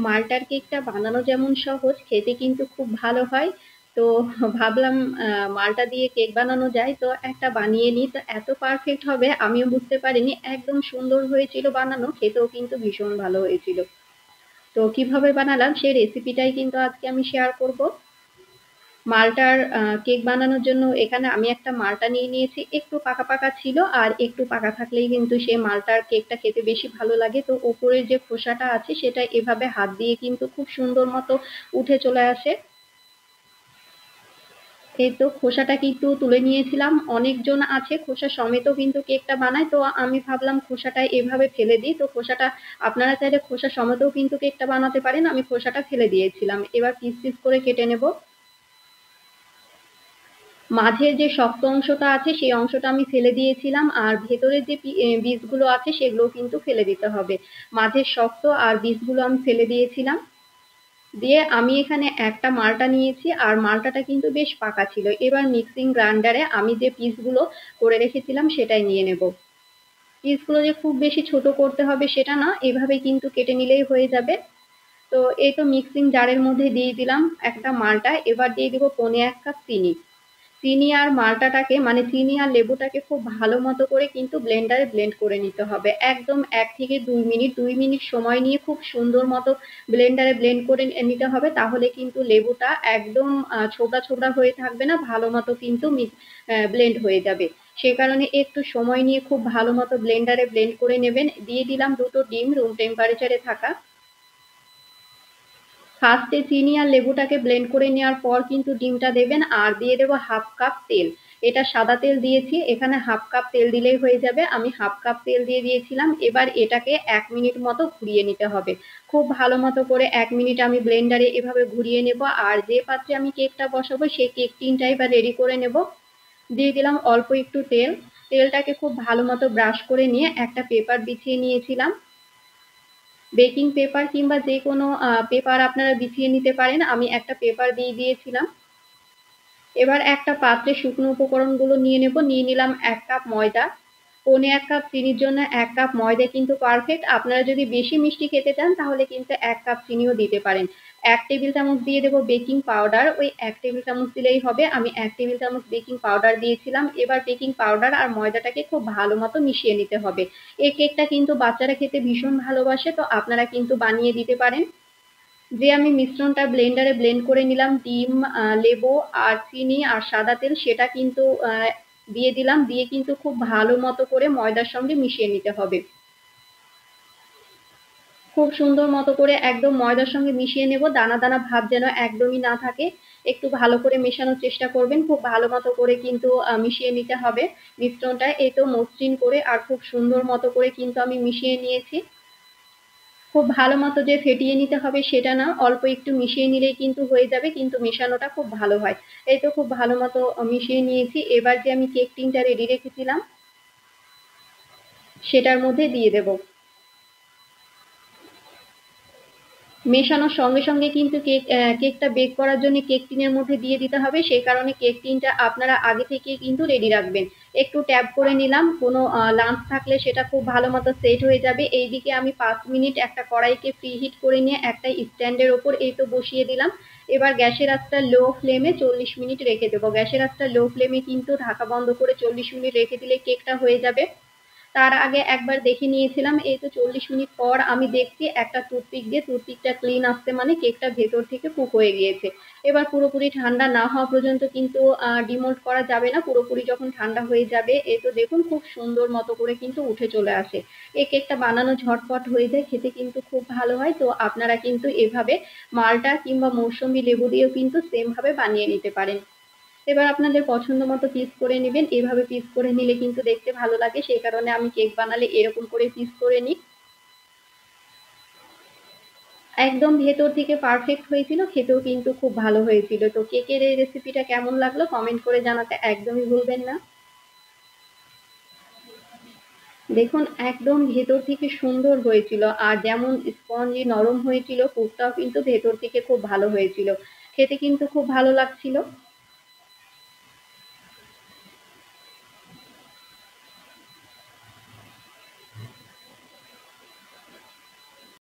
মাল্টার কেকটা বানানো যেমন সহজ, খেতে কিন্তু খুব ভালো হয়। তো ভাবলাম মাল্টা দিয়ে কেক বানানো যায়, তো একটা বানিয়ে নিই। তো এত পারফেক্ট হবে আমিও বুঝতে পারিনি, একদম সুন্দর হয়েছিল বানানো, খেতেও কিন্তু ভীষণ ভালো হয়েছিল। তো কিভাবে বানালাম সেই রেসিপিটাই কিন্তু আজকে আমি শেয়ার করব। মাল্টার কেক বানানোর জন্য এখানে আমি একটা মাল্টা নিয়ে নিয়েছি, একটু পাকা পাকা ছিল, আর একটু পাকা থাকলেই কিন্তু সেই মাল্টার কেকটা খেতে বেশি ভালো লাগে। তো উপরের যে খোসাটা আছে সেটা এভাবে হাত দিয়ে কিন্তু খুব সুন্দর মতো উঠে চলে আসে। এই তো খোসাটা কিন্তু তুলে নিয়েছিলাম। অনেকজন আছে খোসা সমেতও কিন্তু কেকটা বানায়, তো আমি ভাবলাম খোসাটা এভাবে ফেলে দিই। তো খোসাটা আপনারা চাইলে খোসা সমেতও কিন্তু কেকটা বানাতে পারেন, আমি খোসাটা ফেলে দিয়েছিলাম। এবার পিস পিস করে কেটে নেব। মাঝের যে শক্ত অংশটা আছে সেই অংশটা আমি ফেলে দিয়েছিলাম, আর ভেতরের যে বীজগুলো আছে সেগুলো কিন্তু ফেলে দিতে হবে। মাঝের শক্ত আর বীজগুলো আমি ফেলে দিয়েছিলাম। দিয়ে আমি এখানে একটা মালটা নিয়েছি, আর মালটাটা কিন্তু বেশ পাকা ছিল। এবার মিক্সিং গ্রাইন্ডারে আমি যে পিসগুলো করে রেখেছিলাম সেটাই নিয়ে নেব। পিসগুলো যে খুব বেশি ছোট করতে হবে সেটা না, এভাবে কিন্তু কেটে নিলেই হয়ে যাবে। তো এই তো মিক্সিং জারের মধ্যে দিয়ে দিলাম একটা মালটা। এবার দিয়ে দিব 1/4 কাপ চিনি। চিনি আর মাল্টাটাকে, মানে চিনি আর লেবুটাকে খুব ভালো মতো করে কিন্তু ব্লেন্ডারে ব্লেন্ড করে নিতে হবে। একদম 1 থেকে 2 মিনিট, 2 মিনিট সময় নিয়ে খুব সুন্দর মতো ব্লেন্ডারে ব্লেন্ড করে নিতে হবে। তাহলে কিন্তু লেবুটা একদম ছোবড়া ছোবড়া হয়ে থাকবে না, ভালো মতো কিন্তু ব্লেন্ড হয়ে যাবে। সে কারণে একটু সময় নিয়ে খুব ভালো মতো ব্লেন্ডারে ব্লেন্ড করে নেবেন। দিয়ে দিলাম 2টো ডিম রুম টেম্পারেচারে থাকা। ফার্স্টে চিনি আর লেবুটাকে ব্লেন্ড করে নেওয়ার পর কিন্তু ডিমটা দেবেন, আর দিয়ে দেবো 1/2 কাপ তেল। এটা সাদা তেল দিয়েছি, এখানে 1/2 কাপ তেল দিলেই হয়ে যাবে। আমি 1/2 কাপ তেল দিয়ে দিয়েছিলাম। এবার এটাকে 1 মিনিট মতো ঘুরিয়ে নিতে হবে। খুব ভালো মতো করে 1 মিনিট আমি ব্লেন্ডারে এভাবে ঘুরিয়ে নেব। আর যে পাত্রে আমি কেকটা বসাবো সেই কেক টিনটা এবার রেডি করে নেব। দিয়ে দিলাম অল্প একটু তেল। তেলটাকে খুব ভালো মতো ব্রাশ করে নিয়ে একটা পেপার বিছিয়ে নিয়েছিলাম। বেকিং পেপার কিংবা যে কোনো পেপার আপনারা বিছিয়ে নিতে পারেন, আমি একটা পেপার দিয়ে দিয়েছিলাম। এবার একটা পাত্রে শুকনো উপকরণগুলো নিয়ে নেব। নিয়ে নিলাম 1 কাপ ময়দা। 1/4 কাপ চিনির জন্য 1 কাপ ময়দা কিন্তু পারফেক্ট। আপনারা যদি বেশি মিষ্টি খেতে চান তাহলে কিন্তু 1 কাপ চিনিও দিতে পারেন। 1 টেবিল চামচ দিয়ে দেবো বেকিং পাউডার, ওই 1 টেবিল চামচ দিলেই হবে। আমি 1 টেবিল চামচ বেকিং পাউডার দিয়েছিলাম। এবার বেকিং পাউডার আর ময়দাটাকে খুব ভালো মতো মিশিয়ে নিতে হবে। এই কেকটা কিন্তু বাচ্চারা খেতে ভীষণ ভালোবাসে, তো আপনারা কিন্তু বানিয়ে দিতে পারেন। যে আমি মিশ্রণটা ব্লেন্ডারে ব্লেন্ড করে নিলাম, ডিম, লেবু আর চিনি আর সাদা তেল, সেটা কিন্তু দিয়ে দিলাম। দিয়ে কিন্তু খুব ভালো মতো করে ময়দার সঙ্গে মিশিয়ে নিতে হবে। খুব সুন্দর মতো করে একদম ময়দার সঙ্গে মিশিয়ে নেব। দানা দানা ভাব যেন একদমই না থাকে। একটু ভালো করে মেশানোর চেষ্টা করবেন। খুব ভালো মতো করে কিন্তু মিশিয়ে নিতে হবে মিশ্রণটা। এই তো মসৃণ করে আর খুব সুন্দর মতো করে কিন্তু আমি মিশিয়ে নিয়েছি। খুব ভালো মতো যে ফেটিয়ে নিতে হবে সেটা না, অল্প একটু মিশিয়ে নিলেই কিন্তু হয়ে যাবে, কিন্তু মেশানোটা খুব ভালো হয়। এই তো খুব ভালো মতো মিশিয়ে নিয়েছি। এবার যে আমি কেক টিনটা রেডি রেখেছিলাম সেটার মধ্যে দিয়ে দেব। মেশানোর সঙ্গে সঙ্গে কিন্তু কেকটা বেক করার জন্য কেক টিনের মধ্যে দিয়ে দিতে হবে। সেই কারণে কেক টিনটা আপনারা আগে থেকে কিন্তু রেডি রাখবেন। একটু ট্যাপ করে নিলাম, কোনো লাম্প থাকলে সেটা খুব ভালো মতো সেট হয়ে যাবে। এইদিকে আমি 5 মিনিট একটা কড়াইকে প্রি হিট করে নিয়ে একটা স্ট্যান্ডের ওপর এই তো বসিয়ে দিলাম। এবার গ্যাসের আঁচটা লো ফ্লেমে 40 মিনিট রেখে দেবো। গ্যাসের আঁচটা লো ফ্লেমে কিন্তু ঢাকা বন্ধ করে 40 মিনিট রেখে দিলে কেকটা হয়ে যাবে। তার আগে একবার দেখে নিয়েছিলাম। এই তো 40 মিনিট পর আমি দেখছি একটা টুথপিক দিয়ে, টুথপিকটা ক্লিন আসছে মানে কেকটা ভেতর থেকে কুক হয়ে গিয়েছে। এবার পুরোপুরি ঠান্ডা না হওয়া পর্যন্ত কিন্তু ডিমোল্ড করা যাবে না। পুরোপুরি যখন ঠান্ডা হয়ে যাবে এই তো দেখুন খুব সুন্দর মতো করে কিন্তু উঠে চলে আসে। এই কেকটা বানানো ঝটপট হয়ে যায়, খেতে কিন্তু খুব ভালো হয়। তো আপনারা কিন্তু এভাবে মালটা কিংবা মৌসুমী লেবু দিয়েও কিন্তু সেম ভাবে বানিয়ে নিতে পারেন। এবার আপনাদের পছন্দ মতো পিস করে নেবেন। এভাবে পিস করে নিলে কিন্তু দেখতে ভালো লাগে, সেই কারণে আমি কেক বানালে এরকম করে পিস করে নিই। একদম ভেতর থেকে পারফেক্ট হয়েছিল, খেতেও কিন্তু খুব ভালো হয়েছিল। তো কেকের এই রেসিপিটা কেমন লাগলো কমেন্ট করে জানাতে একদমই ভুলবেন না। দেখুন একদম ভেতর থেকে সুন্দর হয়েছিল, আর যেমন স্পঞ্জি নরম হয়েছিল, পুরটাও কিন্তু ভেতর থেকে খুব ভালো হয়েছিল। খেতে কিন্তু খুব ভালো লাগছিল।